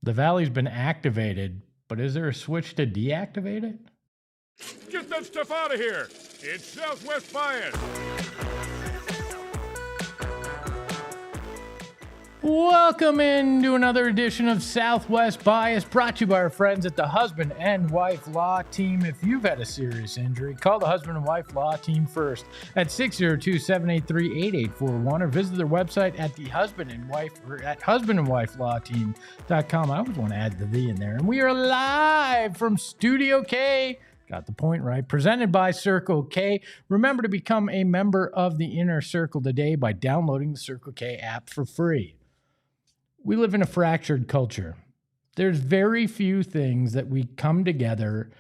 The Valley's been activated, but is there a switch to deactivate it? Get that stuff out of here! It's Southwest Bias! Welcome into another edition of Southwest Bias, brought to you by our friends at the Husband and Wife Law Team. If you've had a serious injury, call the Husband and Wife Law Team first at 602-783-8841 or visit their website at husbandandwifelawteam.com. I always want to add the "the" in there. And we are live from Studio K. Got the point right. Presented by Circle K. Remember to become a member of the Inner Circle today by downloading the Circle K app for free. We live in a fractured culture. There's very few things that we come together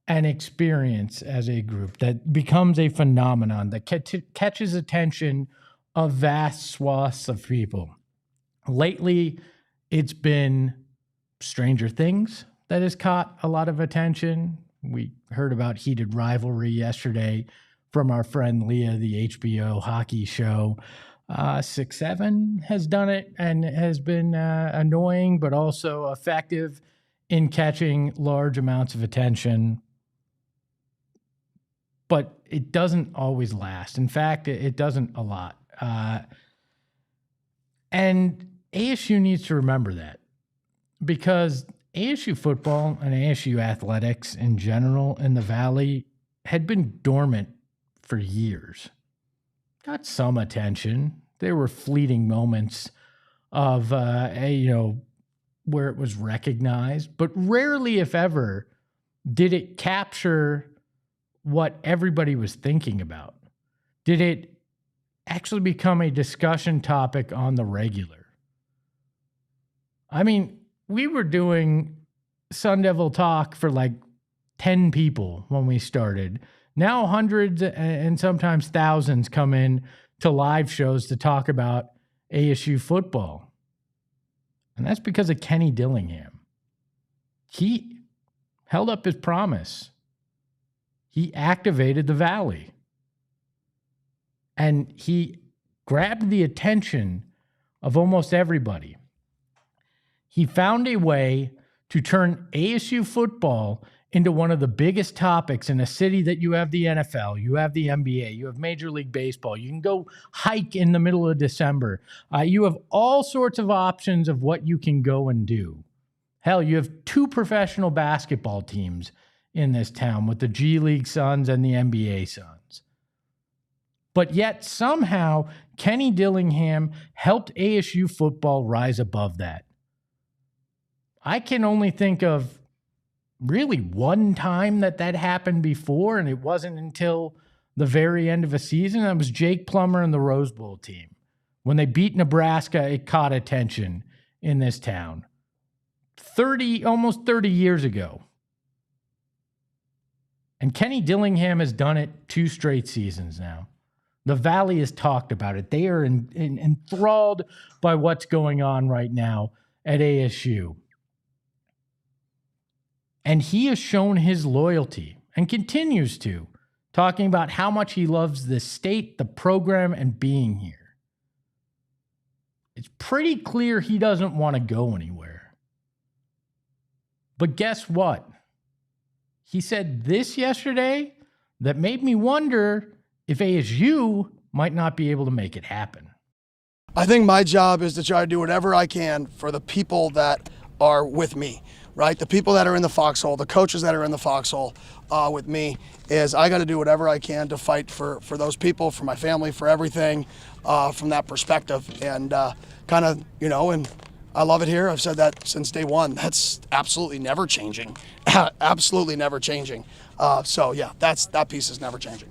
and experience as a group that becomes a phenomenon that catches attention of vast swaths of people. Lately, it's been Stranger Things that has caught a lot of attention. We heard about heated rivalry yesterday from our friend Leah, the HBO hockey show. 6-7 has done it and has been annoying, but also effective in catching large amounts of attention. But it doesn't always last. In fact, it doesn't a lot. And ASU needs to remember that, because ASU football and ASU athletics in general in the Valley had been dormant for years. Got some attention. There were fleeting moments of, where it was recognized, but rarely, if ever, did it capture what everybody was thinking about. Did it actually become a discussion topic on the regular? I mean, we were doing Sun Devil Talk for like 10 people when we started. Now hundreds and sometimes thousands come in to live shows to talk about ASU football. And that's because of Kenny Dillingham. He held up his promise. He activated the Valley. And he grabbed the attention of almost everybody. He found a way to turn ASU football into one of the biggest topics in a city that you have the NFL, you have the NBA, you have Major League Baseball. You can go hike in the middle of December. You have all sorts of options of what you can go and do. Hell, you have two professional basketball teams in this town with the G League Suns and the NBA Suns. But yet somehow Kenny Dillingham helped ASU football rise above that. I can only think of really one time that happened before, and it wasn't until the very end of a season. That was Jake Plummer and the Rose Bowl team. When they beat Nebraska, it caught attention in this town. Almost 30 years ago. And Kenny Dillingham has done it 2 straight seasons now. The Valley has talked about it. They are enthralled by what's going on right now at ASU. And he has shown his loyalty and continues to, talking about how much he loves the state, the program, and being here. It's pretty clear he doesn't want to go anywhere. But guess what? He said this yesterday that made me wonder if ASU might not be able to make it happen. I think my job is to try to do whatever I can for the people that are with me. Right, the people that are in the foxhole, the coaches that are in the foxhole with me, is I got to do whatever I can to fight for those people, for my family, for everything from that perspective. And kind of, and I love it here. I've said that since day one. That's absolutely never changing. Absolutely never changing. So yeah, that piece is never changing.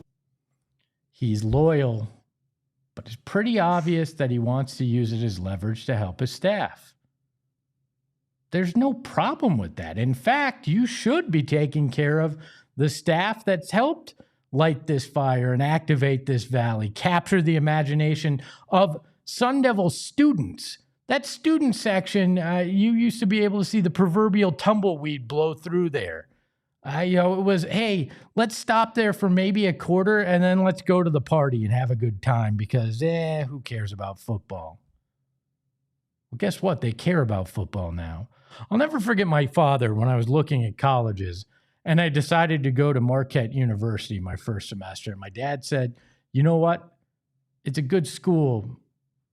He's loyal, but it's pretty obvious that he wants to use it as leverage to help his staff. there's no problem with that. In fact, you should be taking care of the staff that's helped light this fire and activate this valley, capture the imagination of Sun Devil students. That student section, you used to be able to see the proverbial tumbleweed blow through there. It was, hey, let's stop there for maybe a quarter and then let's go to the party and have a good time because, who cares about football? Well, guess what? They care about football now. I'll never forget my father when I was looking at colleges and I decided to go to Marquette University my first semester. And my dad said, you know what? It's a good school,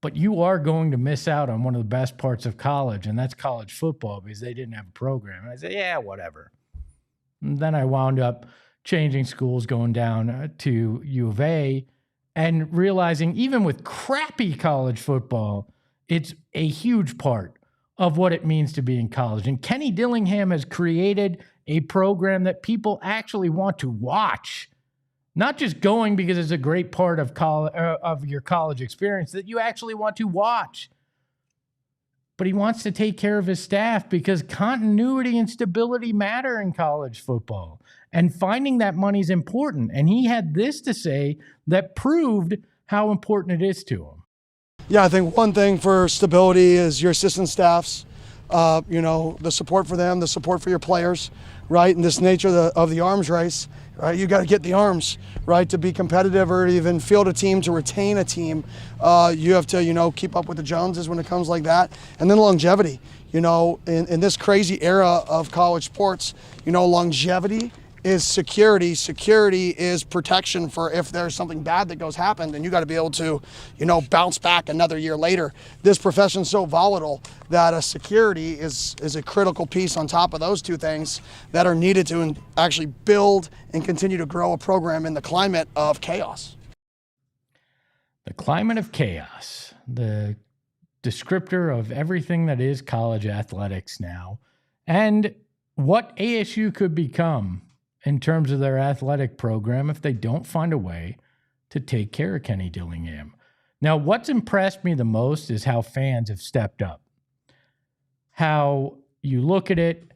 but you are going to miss out on one of the best parts of college, and that's college football because they didn't have a program. And I said, yeah, whatever. And then I wound up changing schools, going down to U of A, and realizing even with crappy college football, it's a huge part of what it means to be in college. And Kenny Dillingham has created a program that people actually want to watch, not just going because it's a great part of of your college experience that you actually want to watch. But he wants to take care of his staff because continuity and stability matter in college football. And finding that money is important. And he had this to say that proved how important it is to him. Yeah, I think one thing for stability is your assistant staffs, the support for them, the support for your players, right? In this nature of the arms race, right? You got to get the arms, right? To be competitive or even field a team, to retain a team, you have to, keep up with the Joneses when it comes like that. And then longevity, in this crazy era of college sports, longevity is security. Security is protection for if there's something bad that happen, then you got to be able to, bounce back another year later. This profession's so volatile that security is a critical piece on top of those two things that are needed to actually build and continue to grow a program in the climate of chaos. The climate of chaos, the descriptor of everything that is college athletics now, and what ASU could become in terms of their athletic program if they don't find a way to take care of Kenny Dillingham. Now, what's impressed me the most is how fans have stepped up. How you look at it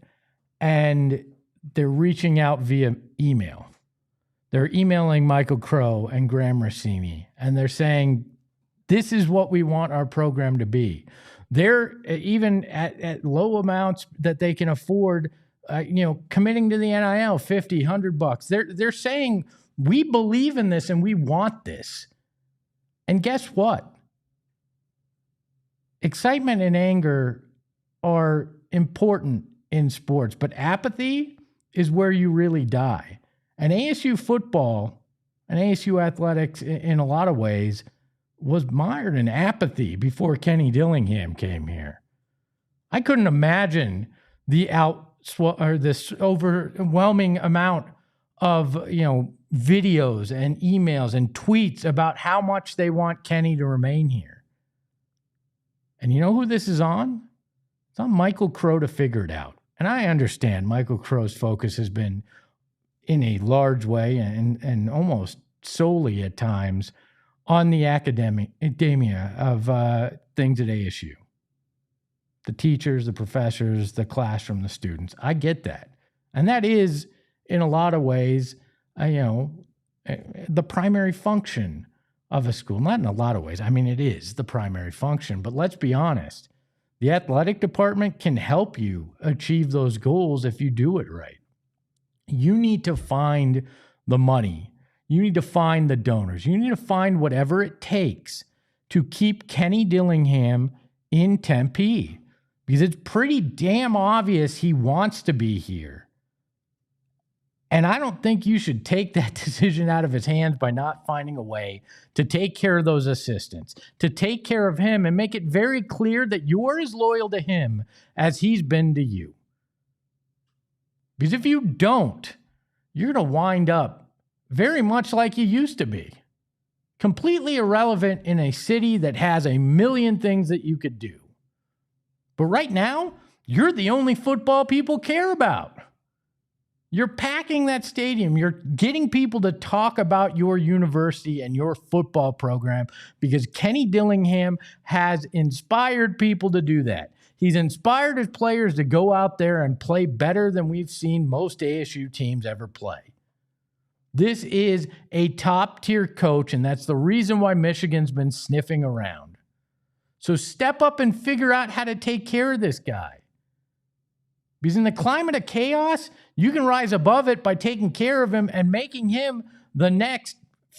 and they're reaching out via email. They're emailing Michael Crow and Graham Rossini, and they're saying, this is what we want our program to be. They're even at low amounts that they can afford, committing to the NIL, $50, $100. They're saying, we believe in this and we want this. And guess what? Excitement and anger are important in sports, but apathy is where you really die. And ASU football and ASU athletics, in a lot of ways, was mired in apathy before Kenny Dillingham came here. I couldn't imagine this overwhelming amount of videos and emails and tweets about how much they want Kenny to remain here. And you know who this is on? It's on Michael Crow to figure it out. And I understand Michael Crow's focus has been in a large way and almost solely at times on the academia of things at ASU. The teachers, the professors, the classroom, the students. I get that. And that is, in a lot of ways, the primary function of a school. Not in a lot of ways. I mean, it is the primary function. But let's be honest. The athletic department can help you achieve those goals if you do it right. You need to find the money. You need to find the donors. You need to find whatever it takes to keep Kenny Dillingham in Tempe. Because it's pretty damn obvious he wants to be here. And I don't think you should take that decision out of his hands by not finding a way to take care of those assistants, to take care of him and make it very clear that you're as loyal to him as he's been to you. Because if you don't, you're going to wind up very much like you used to be. Completely irrelevant in a city that has a million things that you could do. But right now, you're the only football people care about. You're packing that stadium. You're getting people to talk about your university and your football program because Kenny Dillingham has inspired people to do that. He's inspired his players to go out there and play better than we've seen most ASU teams ever play. This is a top-tier coach, and that's the reason why Michigan's been sniffing around. So step up and figure out how to take care of this guy. Because in the climate of chaos, you can rise above it by taking care of him and making him the next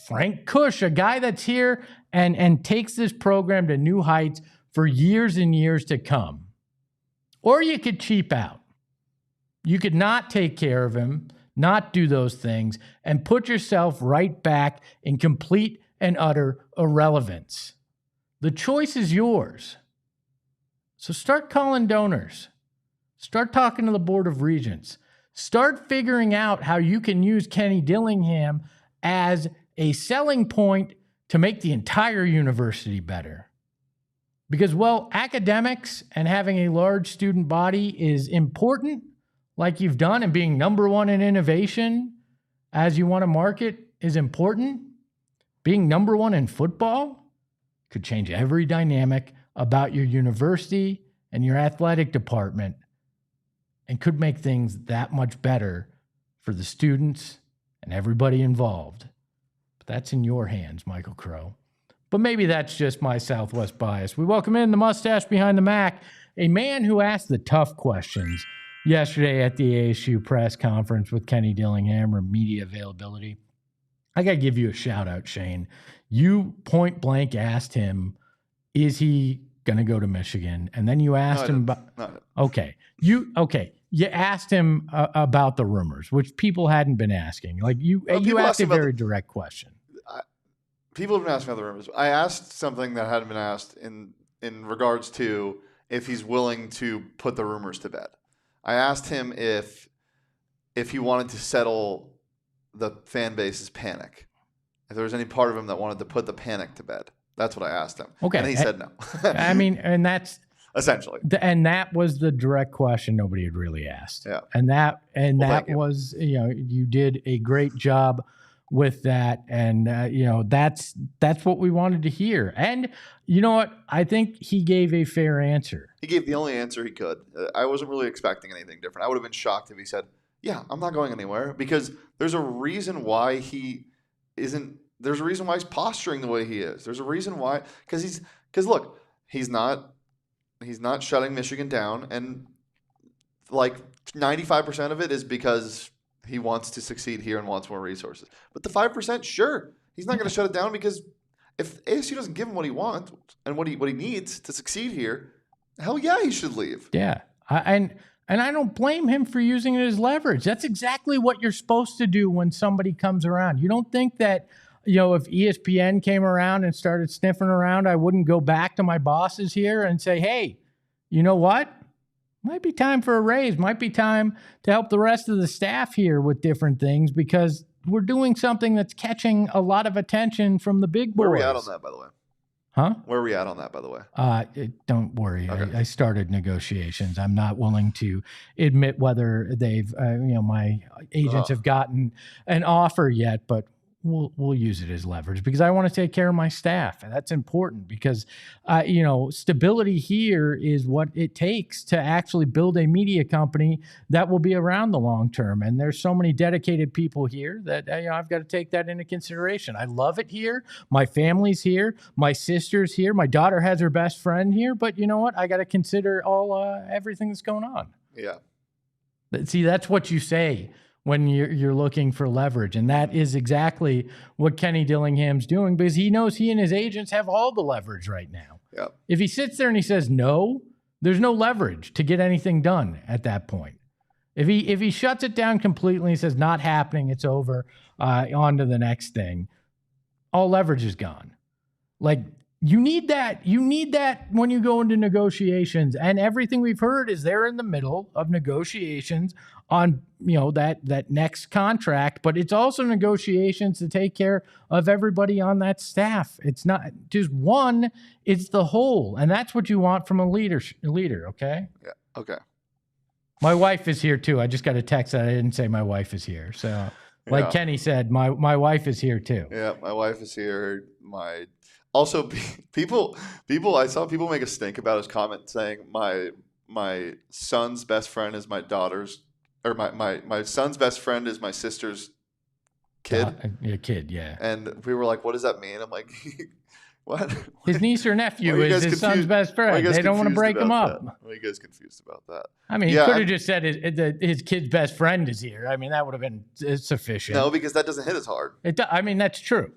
Frank Kush, a guy that's here and takes this program to new heights for years and years to come. Or you could cheap out. You could not take care of him, not do those things, and put yourself right back in complete and utter irrelevance. The choice is yours. So start calling donors. Start talking to the Board of Regents. Start figuring out how you can use Kenny Dillingham as a selling point to make the entire university better. Because, well, academics and having a large student body is important, like you've done, and being number one in innovation as you want to market is important. Being number one in football could change every dynamic about your university and your athletic department and could make things that much better for the students and everybody involved. But that's in your hands, Michael Crow. But maybe that's just my Southwest bias. We welcome in the mustache behind the Mac, a man who asked the tough questions yesterday at the ASU press conference with Kenny Dillingham or media availability. I got to give you a shout out, Shane. You point blank asked him, is he going to go to Michigan? And then you asked him about, you asked him about the rumors, which people hadn't been asking. Like you asked a very direct question. People have been asking about the rumors. I asked something that hadn't been asked in regards to if he's willing to put the rumors to bed. I asked him if he wanted to settle the fan base's panic. If there was any part of him that wanted to put the panic to bed. That's what I asked him. Okay. And he said no. I mean, and that's essentially. And that was the direct question nobody had really asked. Yeah. And that was, you did a great job with that. And, that's what we wanted to hear. And you know what? I think he gave a fair answer. He gave the only answer he could. I wasn't really expecting anything different. I would have been shocked if he said, yeah, I'm not going anywhere, because there's a reason why there's a reason why he's posturing the way he is. There's a reason why, because look, he's not shutting Michigan down, and like 95% of it is because he wants to succeed here and wants more resources. But the 5%, sure, he's not going to shut it down, because if ASU doesn't give him what he wants and what he needs to succeed here, hell yeah, he should leave. Yeah, and I don't blame him for using it as leverage. That's exactly what you're supposed to do when somebody comes around. You don't think that, if ESPN came around and started sniffing around, I wouldn't go back to my bosses here and say, hey, you know what? Might be time for a raise. Might be time to help the rest of the staff here with different things, because we're doing something that's catching a lot of attention from the big boys. Where are we at on that, by the way? Huh? Where are we at on that, by the way? Don't worry. Okay. I started negotiations. I'm not willing to admit whether they've, my agents have gotten an offer yet, but we'll use it as leverage, because I want to take care of my staff. And that's important, because, stability here is what it takes to actually build a media company that will be around the long term. And there's so many dedicated people here that, I've got to take that into consideration. I love it here. My family's here. My sister's here. My daughter has her best friend here. But you know what? I got to consider everything that's going on. Yeah. See, that's what you say when you're looking for leverage. And that is exactly what Kenny Dillingham's doing, because he knows he and his agents have all the leverage right now. Yeah. If he sits there and he says no, there's no leverage to get anything done at that point. If he shuts it down completely and he says not happening, it's over, on to the next thing, all leverage is gone. Like, you need that. You need that when you go into negotiations. And everything we've heard is they're in the middle of negotiations on, that next contract. But it's also negotiations to take care of everybody on that staff. It's not just one, it's the whole. And that's what you want from a leader, okay? Yeah, okay. My wife is here too. I just got a text that I didn't say my wife is here. So like Kenny said, my wife is here too. Yeah, my wife is here. Also, people, I saw people make a stink about his comment saying my my son's best friend is my daughter's, or my son's best friend is my sister's kid. Your kid, yeah. And we were like, what does that mean? I'm like, what? His niece or nephew Why are you is guys his son's confused? best Why are friend. you guys They don't want to confused break him about up. that? Why are you guys confused about that? I mean, Yeah, he could have just said his kid's best friend is here. I mean, that would have been sufficient. No, because that doesn't hit as hard. I mean, that's true.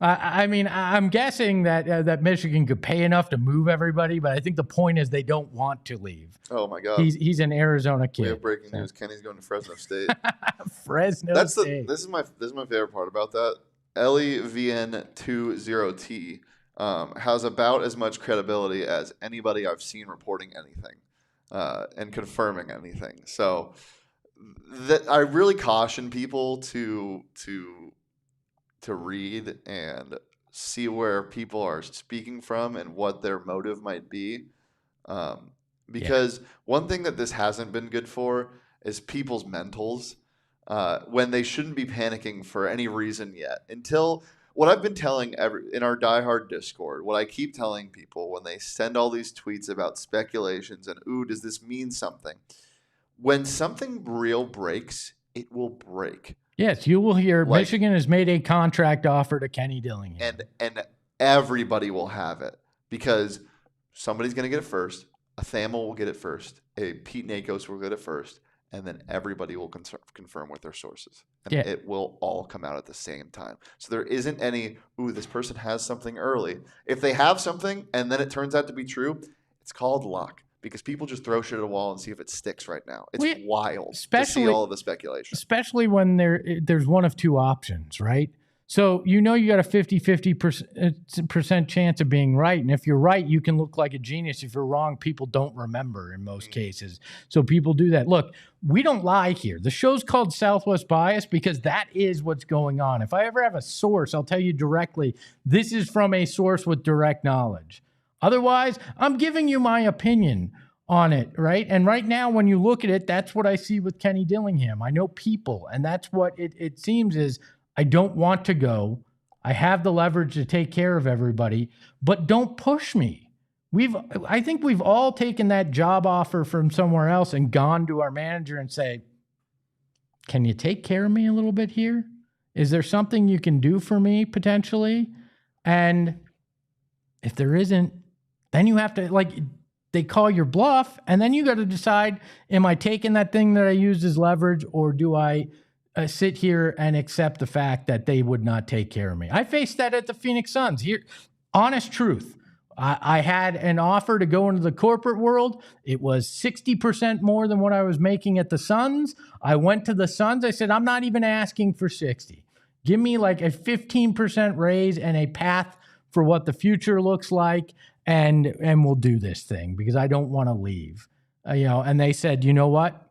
I mean, I'm guessing that Michigan could pay enough to move everybody, but I think the point is they don't want to leave. Oh my God. He's an Arizona kid. We have breaking news. Kenny's going to Fresno State. Fresno State. This is my favorite part about that. LEVN20T has about as much credibility as anybody I've seen reporting anything and confirming anything. So that I really caution people to read and see where people are speaking from and what their motive might be. Because one thing that this hasn't been good for is people's mentals when they shouldn't be panicking for any reason yet. Until what I've been telling in our diehard Discord, what I keep telling people when they send all these tweets about speculations and, ooh, does this mean something? When something real breaks, it will break. Yes, you will hear Michigan has made a contract offer to Kenny Dillingham. And everybody will have it because somebody's going to get it first. A Thamel will get it first. A Pete Nakos will get it first. And then everybody will confirm with their sources. And it will all come out at the same time. So there isn't any, ooh, this person has something early. If they have something and then it turns out to be true, it's called luck. Because people just throw shit at a wall and see if it sticks right now. It's wild to see all of the speculation. Especially when there's one of two options, right? So you got a 50% chance of being right. And if you're right, you can look like a genius. If you're wrong, people don't remember in most cases. So people do that. Look, we don't lie here. The show's called Southwest Bias because that is what's going on. If I ever have a source, I'll tell you directly, this is from a source with direct knowledge. Otherwise, I'm giving you my opinion on it, right? And right now, when you look at it, that's what I see with Kenny Dillingham. I know people, and that's what it seems is I don't want to go. I have the leverage to take care of everybody, but don't push me. I think we've all taken that job offer from somewhere else and gone to our manager and say, can you take care of me a little bit here? Is there something you can do for me potentially? And if there isn't, then you have to, they call your bluff, and then you got to decide, am I taking that thing that I used as leverage, or do I sit here and accept the fact that they would not take care of me? I faced that at the Phoenix Suns. Here, honest truth. I had an offer to go into the corporate world. It was 60% more than what I was making at the Suns. I went to the Suns. I said, I'm not even asking for 60. Give me like a 15% raise and a path for what the future looks like, and we'll do this thing because I don't want to leave. And they said, you know what?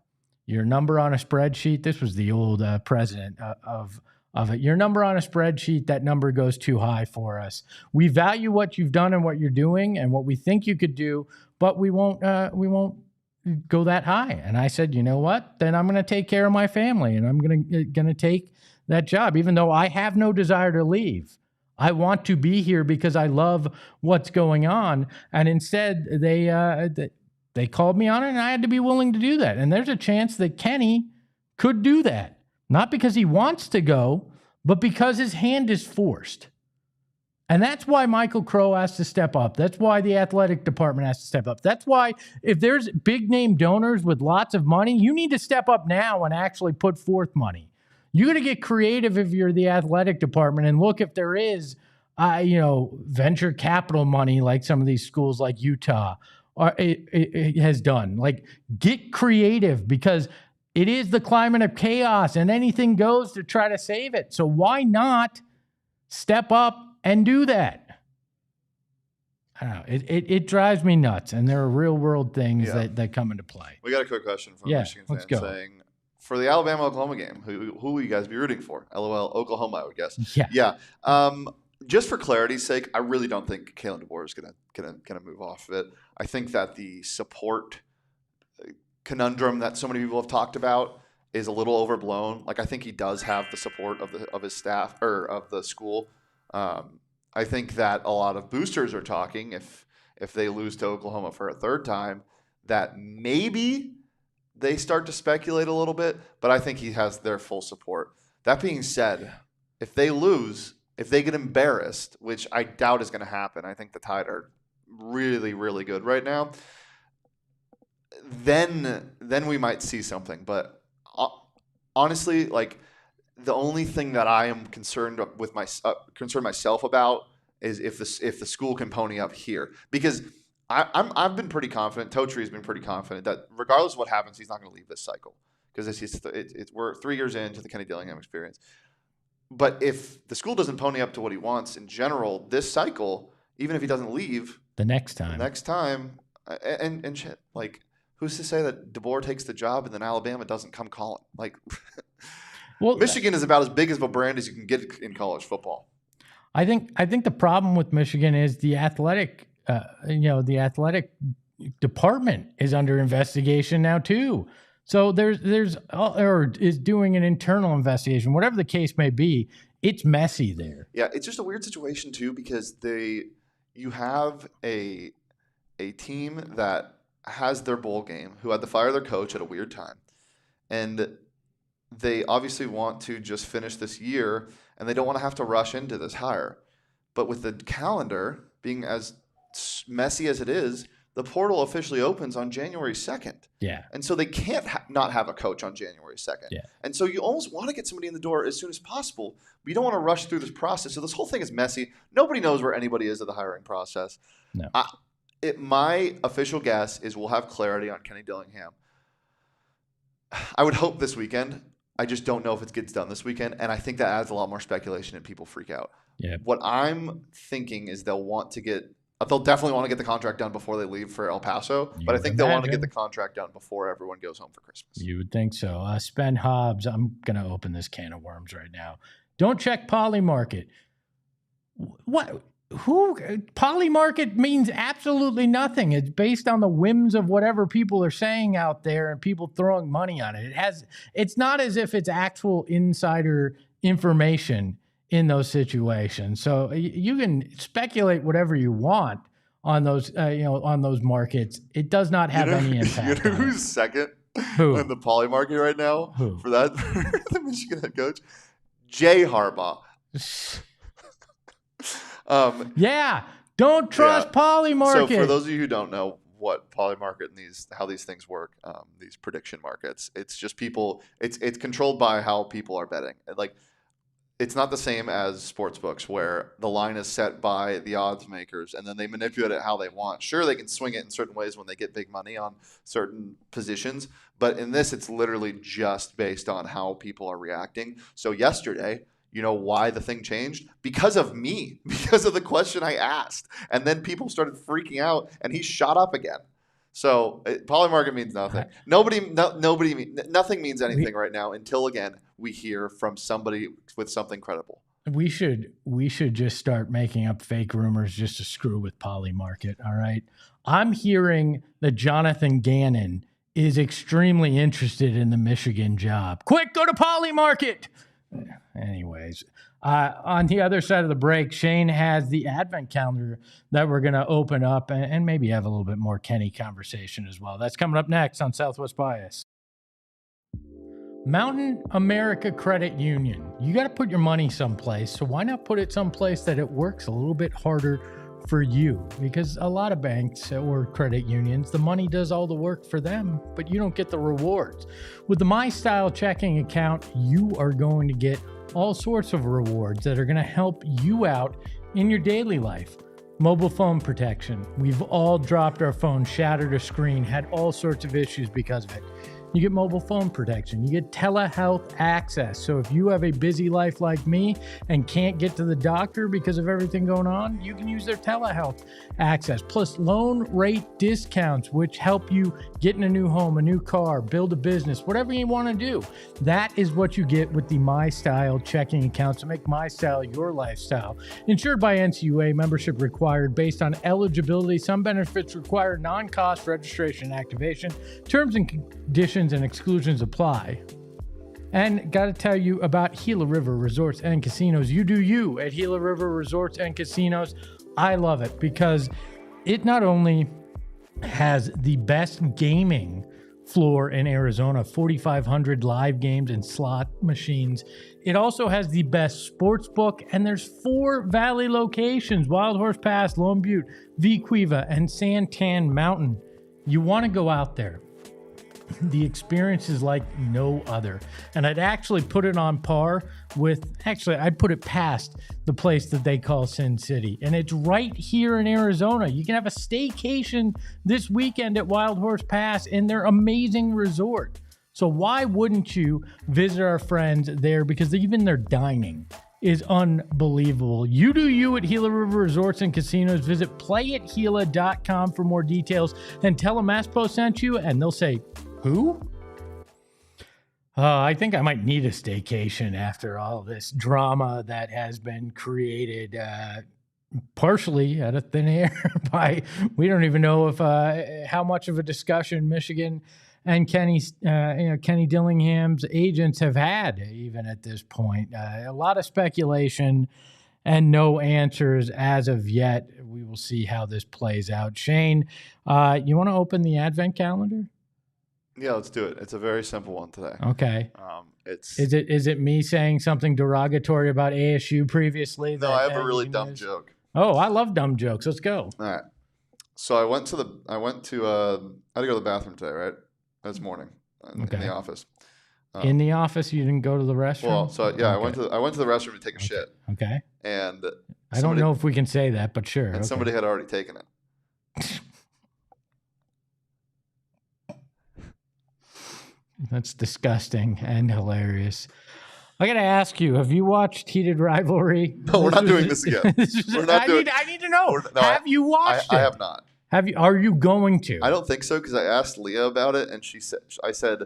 Your number on a spreadsheet, this was the old president of it. Your number on a spreadsheet, that number goes too high for us. We value what you've done and what you're doing and what we think you could do, but we won't go that high. And I said, you know what? Then I'm going to take care of my family and I'm going to take that job, even though I have no desire to leave. I want to be here because I love what's going on. And instead, they called me on it, and I had to be willing to do that. And there's a chance that Kenny could do that. Not because he wants to go, but because his hand is forced. And that's why Michael Crow has to step up. That's why the athletic department has to step up. That's why if there's big name donors with lots of money, you need to step up now and actually put forth money. You got to get creative if you're the athletic department and look if there is, venture capital money like some of these schools like Utah it has done. Get creative because it is the climate of chaos and anything goes to try to save it. So why not step up and do that? I don't know. It drives me nuts, and there are real world things that come into play. We got a quick question from a Michigan fan saying, for the Alabama-Oklahoma game, who will you guys be rooting for? LOL, Oklahoma, I would guess. Yeah. Just for clarity's sake, I really don't think Kalen DeBoer is gonna move off of it. I think that the support conundrum that so many people have talked about is a little overblown. I think he does have the support of his staff or of the school. I think that a lot of boosters are talking if they lose to Oklahoma for a third time, that maybe they start to speculate a little bit, but I think he has their full support. That being said, if they lose, if they get embarrassed, which I doubt is going to happen, I think the Tide are really, really good right now, then we might see something. But honestly, like, the only thing that I am concerned myself about is if the school can pony up here, because I've been pretty confident. Totri has been pretty confident that regardless of what happens, he's not going to leave this cycle, because we're 3 years into the Kenny Dillingham experience. But if the school doesn't pony up to what he wants in general this cycle, even if he doesn't leave the next time, and shit, like, who's to say that DeBoer takes the job and then Alabama doesn't come calling? Like, well, Michigan is about as big of a brand as you can get in college football. I think the problem with Michigan is the athletic, the athletic department is under investigation now too. So there's or is doing an internal investigation, whatever the case may be. It's messy there. Yeah, it's just a weird situation too, because you have a team that has their bowl game, who had to fire their coach at a weird time, and they obviously want to just finish this year, and they don't want to have to rush into this hire. But with the calendar being as messy as it is, the portal officially opens on January 2nd. Yeah. And so they can't not have a coach on January 2nd. Yeah. And so you almost want to get somebody in the door as soon as possible, but you don't want to rush through this process. So this whole thing is messy. Nobody knows where anybody is in the hiring process. No. My official guess is we'll have clarity on Kenny Dillingham. I would hope this weekend. I just don't know if it gets done this weekend, and I think that adds a lot more speculation and people freak out. Yeah. What I'm thinking is they'll definitely want to get the contract done before they leave for El Paso, but I think they'll want to get the contract done before everyone goes home for Christmas. You would think so. Spen Hobbs, I'm going to open this can of worms right now. Don't check Polymarket. What? Who? Polymarket means absolutely nothing. It's based on the whims of whatever people are saying out there and people throwing money on it. It's not as if it's actual insider information in those situations. So you can speculate whatever you want on those, on those markets. It does not have any impact. You know who's second in the poly market right now? Who? For that, the Michigan head coach, Jay Harbaugh. Yeah, don't trust Polymarket. So for those of you who don't know what Polymarket and how these things work, these prediction markets, it's just people. It's controlled by how people are betting. Like, it's not the same as sports books where the line is set by the odds makers and then they manipulate it how they want. Sure, they can swing it in certain ways when they get big money on certain positions, but in this, it's literally just based on how people are reacting. So yesterday, you know why the thing changed? Because of me, because of the question I asked. And then people started freaking out and he shot up again. So Polymarket means nothing. Nothing means anything right now until, again, we hear from somebody with something credible. We should just start making up fake rumors just to screw with Polymarket, all right? I'm hearing that Jonathan Gannon is extremely interested in the Michigan job. Quick, go to Polymarket! Anyways, on the other side of the break, Shane has the advent calendar that we're going to open up and maybe have a little bit more Kenny conversation as well. That's coming up next on Southwest Bias. Mountain America Credit Union. You got to put your money someplace, so why not put it someplace that it works a little bit harder for you? Because a lot of banks or credit unions, the money does all the work for them, but you don't get the rewards. With the My Style checking account, you are going to get all sorts of rewards that are going to help you out in your daily life. Mobile phone protection. We've all dropped our phone, shattered a screen, had all sorts of issues because of it. You get mobile phone protection. You get telehealth access. So if you have a busy life like me and can't get to the doctor because of everything going on, you can use their telehealth access. Plus loan rate discounts, which help you get in a new home, a new car, build a business, whatever you want to do. That is what you get with the My Style checking account. So make My Style your lifestyle. Insured by NCUA, membership required based on eligibility. Some benefits require non-cost registration and activation. Terms and conditions and exclusions apply. And got to tell you about Gila River Resorts and Casinos. You do you at Gila River Resorts and Casinos. I love it because it not only has the best gaming floor in Arizona, 4,500 live games and slot machines. It also has the best sports book, and there's 4 Valley locations: Wild Horse Pass, Lone Butte, Vequiva, and Santan Mountain. You want to go out there. The experience is like no other. And I'd actually put it on par with, I'd put it past the place that they call Sin City. And it's right here in Arizona. You can have a staycation this weekend at Wild Horse Pass in their amazing resort. So why wouldn't you visit our friends there? Because even their dining is unbelievable. You do you at Gila River Resorts and Casinos. Visit playatgila.com for more details and tell them Maspo sent you, and they'll say, who? I think I might need a staycation after all this drama that has been created partially out of thin air by, we don't even know if how much of a discussion Michigan and Kenny Dillingham's agents have had even at this point. A lot of speculation and no answers as of yet. We will see how this plays out. Shane, you want to open the advent calendar? Yeah, let's do it. It's a very simple one today. Okay. Is it me saying something derogatory about ASU previously? No, I have a really dumb joke. Oh, I love dumb jokes. Let's go. All right. So I had to go to the bathroom today, right? This morning in the office. In the office, you didn't go to the restroom? Well, so yeah, okay. I went to the restroom to take a shit. Okay. And I don't know if we can say that, but sure. And somebody had already taken it. That's disgusting and hilarious. I got to ask you, have you watched Heated Rivalry? No, we're not doing this again. I need to know. Have you watched it? I have not. Are you going to? I don't think so, because I asked Leah about it, and I said,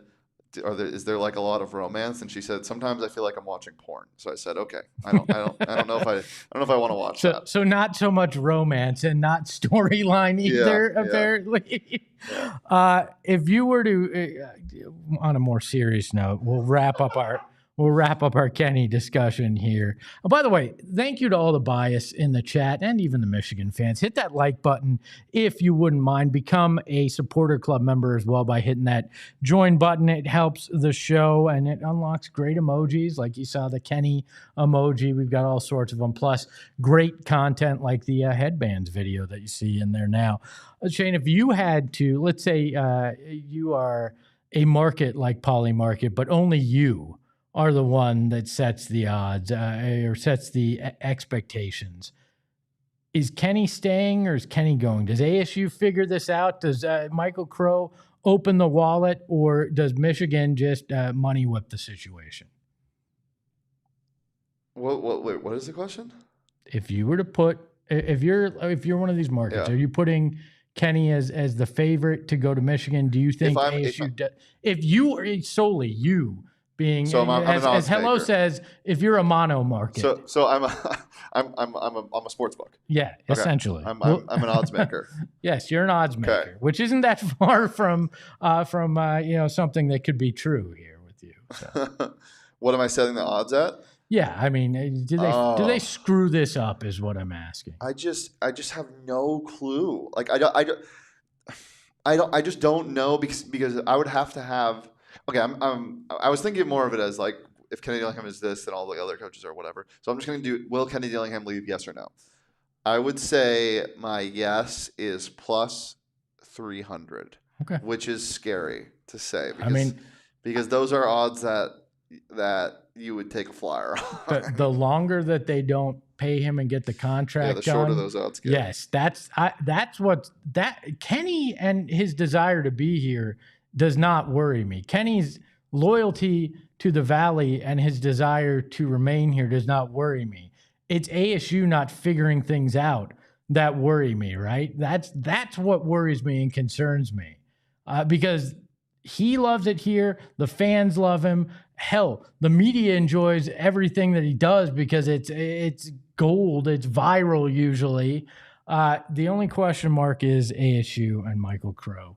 is there like a lot of romance? And she said, sometimes I feel like I'm watching porn. So I said, okay. I don't know if I want to watch that. So not so much romance and not storyline either, apparently. Yeah. If you were to, on a more serious note, we'll wrap up our Kenny discussion here. Oh, by the way, thank you to all the bias in the chat and even the Michigan fans. Hit that like button if you wouldn't mind. Become a supporter club member as well by hitting that join button. It helps the show and it unlocks great emojis. Like you saw the Kenny emoji. We've got all sorts of them. Plus great content like the headbands video that you see in there now. Shane, if you had to, let's say you are a market like Poly Market, but only you are the one that sets the odds or sets the expectations. Is Kenny staying or is Kenny going? Does ASU figure this out? Does Michael Crow open the wallet, or does Michigan just money whip the situation? Wait, what is the question? If you were to put, if you're one of these markets, are you putting Kenny as the favorite to go to Michigan? Do you think if you are solely you being, so as Hello says, if you're a mono market, so I'm a sports book. Yeah, okay. Essentially, I'm an odds maker. Yes, you're an odds maker, which isn't that far from something that could be true here with you. So. What am I setting the odds at? Yeah, I mean, do they screw this up? Is what I'm asking. I just have no clue. Like I just don't know because I would have to have. Okay, I was thinking more of it as like if Kenny Dillingham is this, then all the other coaches are whatever. So I'm just going to do, will Kenny Dillingham leave, yes or no? I would say my yes is plus 300, which is scary to say. Because, because those are odds that you would take a flyer on. The longer that they don't pay him and get the contract the shorter those odds get. Yes, that's Kenny and his desire to be here does not worry me. Kenny's loyalty to the Valley and his desire to remain here does not worry me. It's ASU not figuring things out that worry me, right? That's what worries me and concerns me because he loves it here. The fans love him. Hell, the media enjoys everything that he does because it's gold. It's viral usually. The only question mark is ASU and Michael Crow.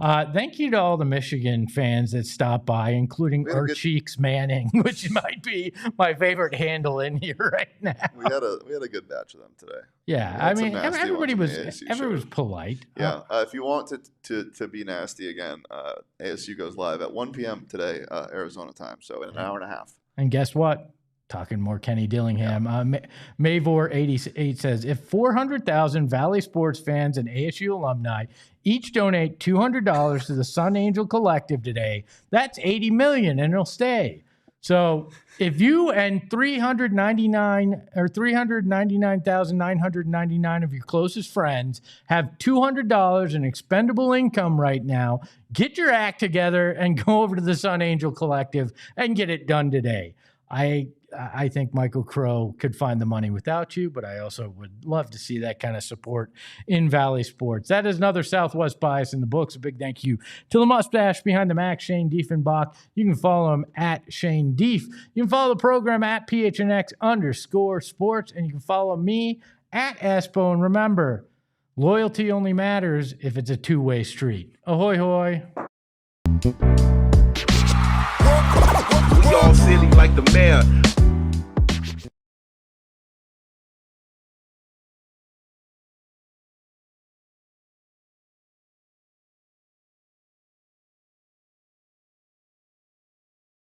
Thank you to all the Michigan fans that stopped by, including We had a good- Cheeks Manning, which might be my favorite handle in here right now. We had a good batch of them today. Yeah, We I had some mean, nasty everybody ones was on the ASU everyone was show. polite. Yeah, if you want to be nasty again, ASU goes live at 1 p.m. today, Arizona time, so in an hour and a half. And guess what? Talking more Kenny Dillingham. Mavor88 says, if 400,000 Valley sports fans and ASU alumni each donate $200 to the Sun Angel Collective today, that's $80 million, and it'll stay. So if you and 399,999 of your closest friends have $200 in expendable income right now, get your act together and go over to the Sun Angel Collective and get it done today. I think Michael Crow could find the money without you, but I also would love to see that kind of support in Valley sports. That is another Southwest Bias in the books. A big thank you to the mustache behind the Mac, Shane Diefenbach. You can follow him at Shane Dief. You can follow the program at PHNX_sports, and you can follow me at Espo. And remember, loyalty only matters if it's a two-way street. Ahoy, hoy. We all silly like the mayor.